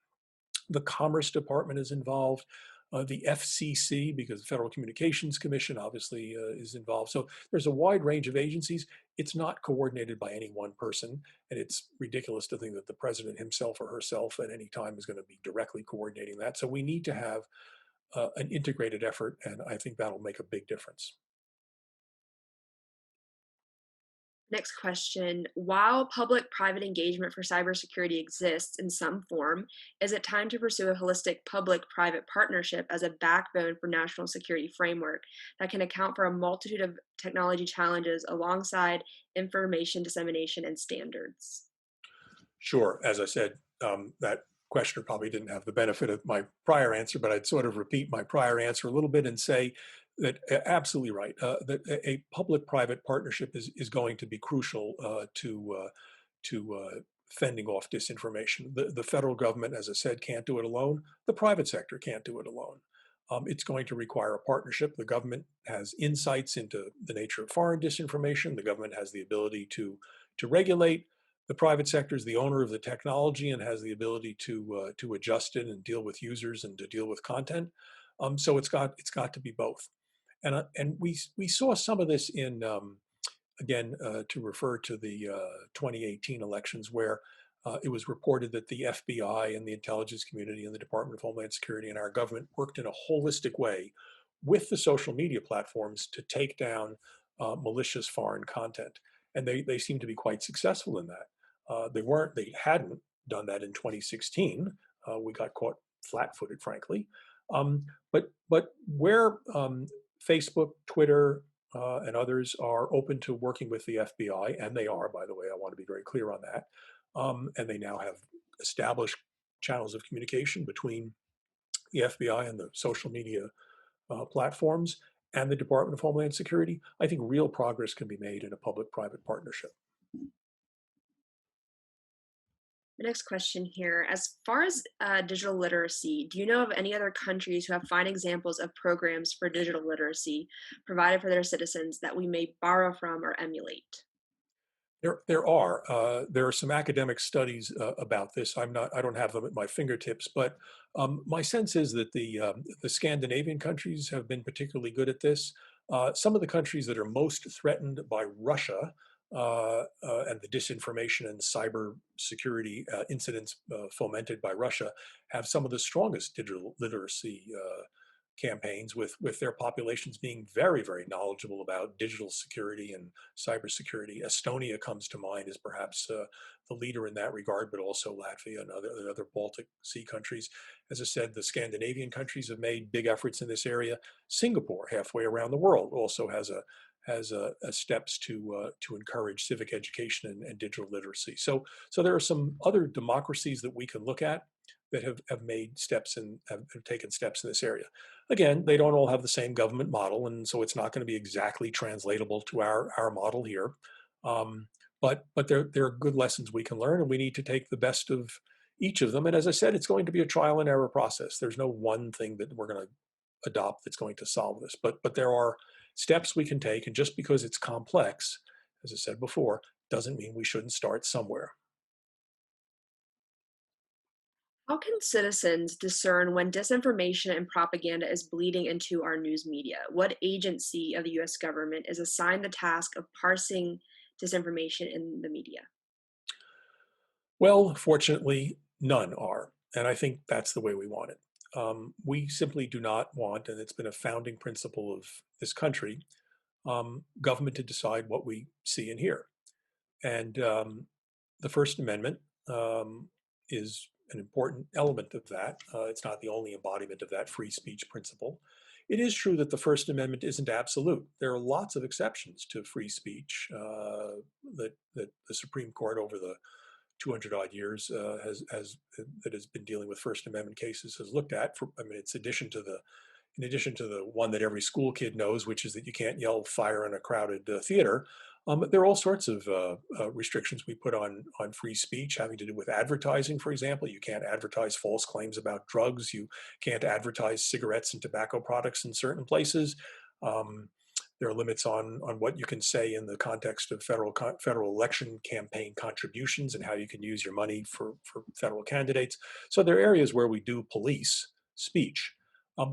The Commerce Department is involved. The FCC, because the Federal Communications Commission obviously is involved. So there's a wide range of agencies. It's not coordinated by any one person, and it's ridiculous to think that the president himself or herself at any time is going to be directly coordinating that. So we need to have an integrated effort, and I think that'll make a big difference. Next question. While public private engagement for cybersecurity exists in some form, is it time to pursue a holistic public private partnership as a backbone for national security framework that can account for a multitude of technology challenges alongside information dissemination and standards? Sure. As I said, that questioner probably didn't have the benefit of my prior answer, but I'd sort of repeat my prior answer a little bit and say that absolutely right. That a public-private partnership is going to be crucial to fending off disinformation. The federal government, as I said, can't do it alone. The private sector can't do it alone. It's going to require a partnership. The government has insights into the nature of foreign disinformation. The government has the ability to regulate. The private sector is the owner of the technology and has the ability to adjust it and deal with users and to deal with content. So it's got to be both. And we saw some of this in again, to refer to the 2018 elections, where it was reported that the FBI and the intelligence community and the Department of Homeland Security and our government worked in a holistic way with the social media platforms to take down malicious foreign content. And they seem to be quite successful in that. They hadn't done that in 2016. We got caught flat-footed, frankly. But where Facebook, Twitter, and others are open to working with the FBI, and they are, by the way, I want to be very clear on that. And they now have established channels of communication between the FBI and the social media platforms and the Department of Homeland Security. I think real progress can be made in a public-private partnership. The next question here. As far as digital literacy, do you know of any other countries who have fine examples of programs for digital literacy provided for their citizens that we may borrow from or emulate? There are some academic studies about this. I don't have them at my fingertips, but my sense is that the Scandinavian countries have been particularly good at this. Some of the countries that are most threatened by Russia and the disinformation and cyber security incidents fomented by Russia have some of the strongest digital literacy campaigns, with their populations being very, very knowledgeable about digital security and cybersecurity. Estonia comes to mind as perhaps the leader in that regard, but also Latvia and other Baltic Sea countries. As I said, the Scandinavian countries have made big efforts in this area. Singapore, halfway around the world, also has steps to encourage civic education and digital literacy. So there are some other democracies that we can look at that have made steps and have taken steps in this area. Again, they don't all have the same government model, and so it's not going to be exactly translatable to our model here. Um, but there are good lessons we can learn, and we need to take the best of each of them. And as I said, it's going to be a trial and error process. There's no one thing that we're going to adopt that's going to solve this. But there are steps we can take, and just because it's complex, as I said before, doesn't mean we shouldn't start somewhere. How can citizens discern when disinformation and propaganda is bleeding into our news media? What agency of the US government is assigned the task of parsing disinformation in the media? Well, fortunately, none are. And I think that's the way we want it. We simply do not want, and it's been a founding principle of this country, government to decide what we see and hear. And the First Amendment is an important element of that. It's not the only embodiment of that free speech principle. It is true that the First Amendment isn't absolute. There are lots of exceptions to free speech that the Supreme Court over the 200 odd years that has been dealing with First Amendment cases has looked at. I mean, it's in addition to the one that every school kid knows, which is that you can't yell fire in a crowded theater. There are all sorts of restrictions we put on free speech having to do with advertising, for example. You can't advertise false claims about drugs. You can't advertise cigarettes and tobacco products in certain places. Um, there are limits on what you can say in the context of federal election campaign contributions and how you can use your money for federal candidates. So there are areas where we do police speech,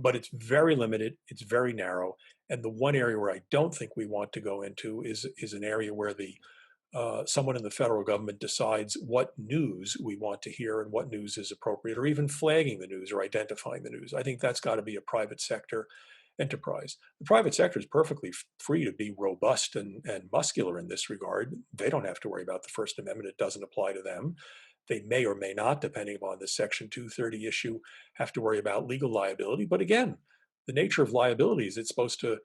but it's very limited. It's very narrow. And the one area where I don't think we want to go into is an area where the someone in the federal government decides what news we want to hear and what news is appropriate, or even flagging the news or identifying the news. I think that's got to be a private sector enterprise. The private sector is perfectly free to be robust and muscular in this regard. They don't have to worry about the First Amendment. It doesn't apply to them. They may or may not, depending upon the Section 230 issue, have to worry about legal liability. But again, the nature of liability is it's supposed to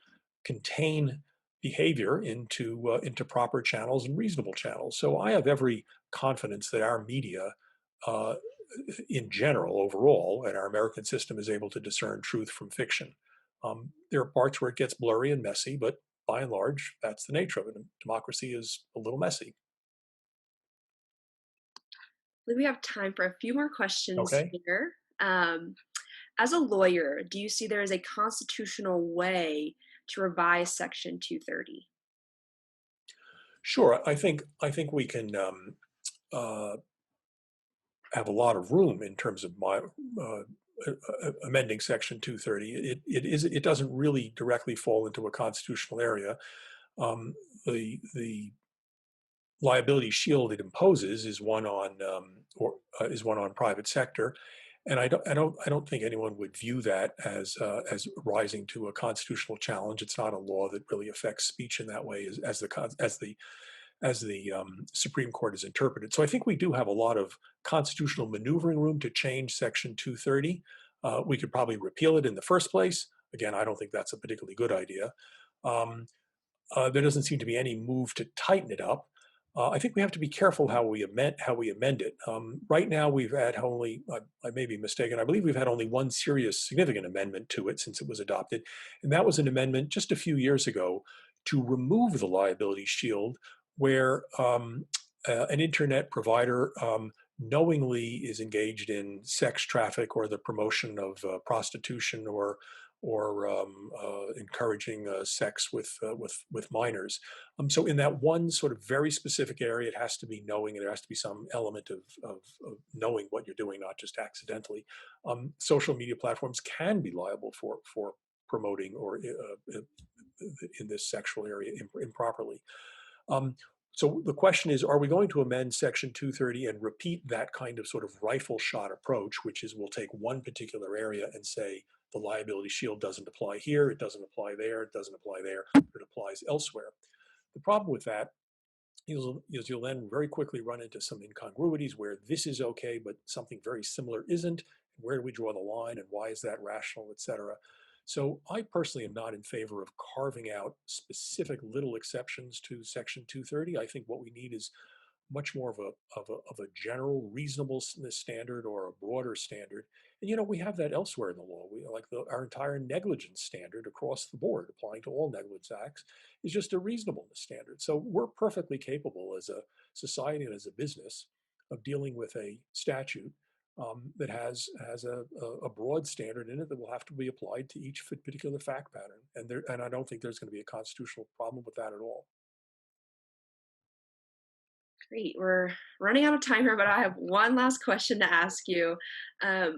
contain behavior into proper channels and reasonable channels. So I have every confidence that our media, uh, in general, overall, and our American system is able to discern truth from fiction. There are parts where it gets blurry and messy, but by and large, that's the nature of it. And democracy is a little messy. We have time for a few more questions Okay. here. As a lawyer, do you see there is a constitutional way to revise Section 230? Sure. I think we can uh, have a lot of room in terms of my amending Section 230. It doesn't really directly fall into a constitutional area. Um, the liability shield it imposes is one on private sector, and I don't think anyone would view that as rising to a constitutional challenge. It's not a law that really affects speech in that way, as the Supreme Court has interpreted. So I think we do have a lot of constitutional maneuvering room to change Section 230. We could probably repeal it in the first place. Again, I don't think that's a particularly good idea. Um, there doesn't seem to be any move to tighten it up. I think we have to be careful how we amend it. Right now, we've had only I may be mistaken. I believe we've had only one serious significant amendment to it since it was adopted, and that was an amendment just a few years ago to remove the liability shield where an internet provider knowingly is engaged in sex traffic or the promotion of prostitution or encouraging sex with minors. So in that one sort of very specific area, it has to be knowing, and there has to be some element of knowing what you're doing, not just accidentally. Social media platforms can be liable for promoting or in this sexual area improperly. Um, so the question is, are we going to amend Section 230 and repeat that kind of sort of rifle shot approach, which is we'll take one particular area and say the liability shield doesn't apply here, it doesn't apply there, it doesn't apply there, it applies elsewhere. The problem with that is you'll then very quickly run into some incongruities where this is okay, but something very similar isn't. Where do we draw the line, and why is that rational, et cetera? So I personally am not in favor of carving out specific little exceptions to Section 230. I think what we need is much more of a general reasonableness standard or a broader standard. And we have that elsewhere in the law. We like our entire negligence standard across the board, applying to all negligence acts, is just a reasonableness standard. So we're perfectly capable as a society and as a business of dealing with a statute that has a broad standard in it that will have to be applied to each particular fact pattern. And I don't think there's going to be a constitutional problem with that at all. Great. We're running out of time here, but I have one last question to ask you.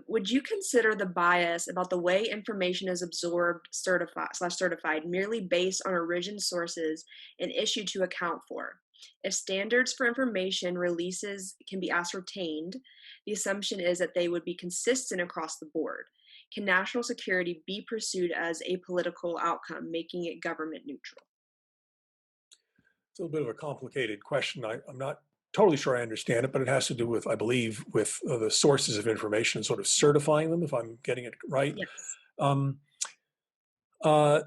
Would you consider the bias about the way information is absorbed, certified merely based on origin sources an issue to account for? If standards for information releases can be ascertained, the assumption is that they would be consistent across the board. Can national security be pursued as a political outcome, making it government neutral? It's a little bit of a complicated question. I'm not totally sure I understand it, but it has to do with, I believe, with the sources of information and sort of certifying them, if I'm getting it right. Yes. Um, uh,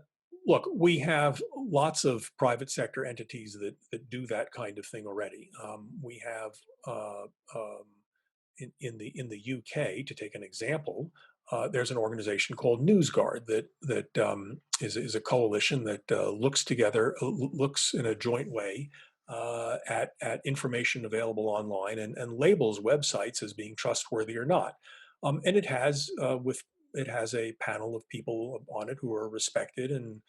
Look, we have lots of private sector entities that do that kind of thing already. We have in the UK, to take an example, there's an organization called NewsGuard that is a coalition that looks in a joint way at information available online and labels websites as being trustworthy or not. And it has a panel of people on it who are respected and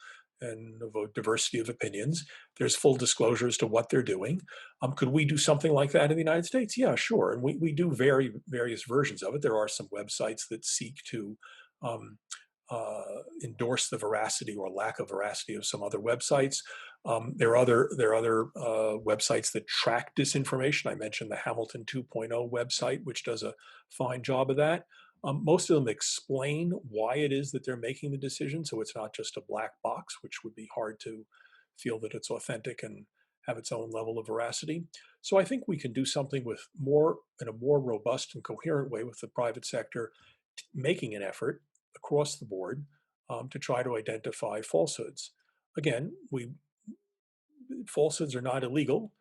of a diversity of opinions. There's full disclosure as to what they're doing. Could we do something like that in the United States? Yeah, sure. And we do various versions of it. There are some websites that seek to um, endorse the veracity or lack of veracity of some other websites. There are other websites that track disinformation. I mentioned the Hamilton 2.0 website, which does a fine job of that. Most of them explain why it is that they're making the decision, so it's not just a black box, which would be hard to feel that it's authentic and have its own level of veracity. So I think we can do something in a more robust and coherent way with the private sector making an effort across the board to try to identify falsehoods. Again, falsehoods are not illegal.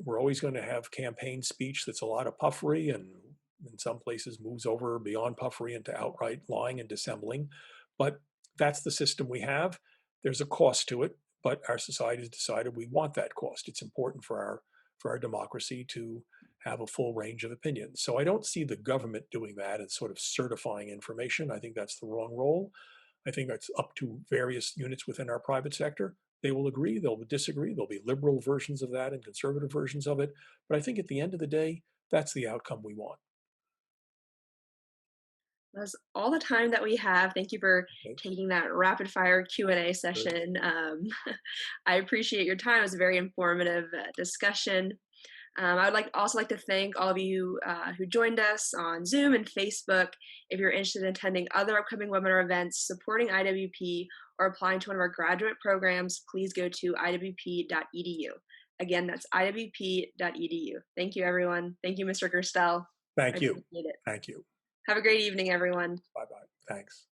We're always going to have campaign speech that's a lot of puffery and in some places moves over beyond puffery into outright lying and dissembling. But that's the system we have. There's a cost to it, but our society has decided we want that cost. It's important for our democracy to have a full range of opinions. So I don't see the government doing that and sort of certifying information. I think that's the wrong role. I think that's up to various units within our private sector. They will agree, they'll disagree, there'll be liberal versions of that and conservative versions of it. But I think at the end of the day, that's the outcome we want. That's all the time that we have. Thank you for Okay, taking that rapid fire Q&A good. session. I appreciate your time. It was a very informative discussion. I would also like to thank all of you who joined us on Zoom and Facebook. If you're interested in attending other upcoming webinar events, supporting IWP, or applying to one of our graduate programs, please go to iwp.edu. Again, that's iwp.edu. Thank you, everyone. Thank you, Mr. Gerstell. I Thank you. appreciate it. Thank you. Have a great evening, everyone. Bye bye. Thanks.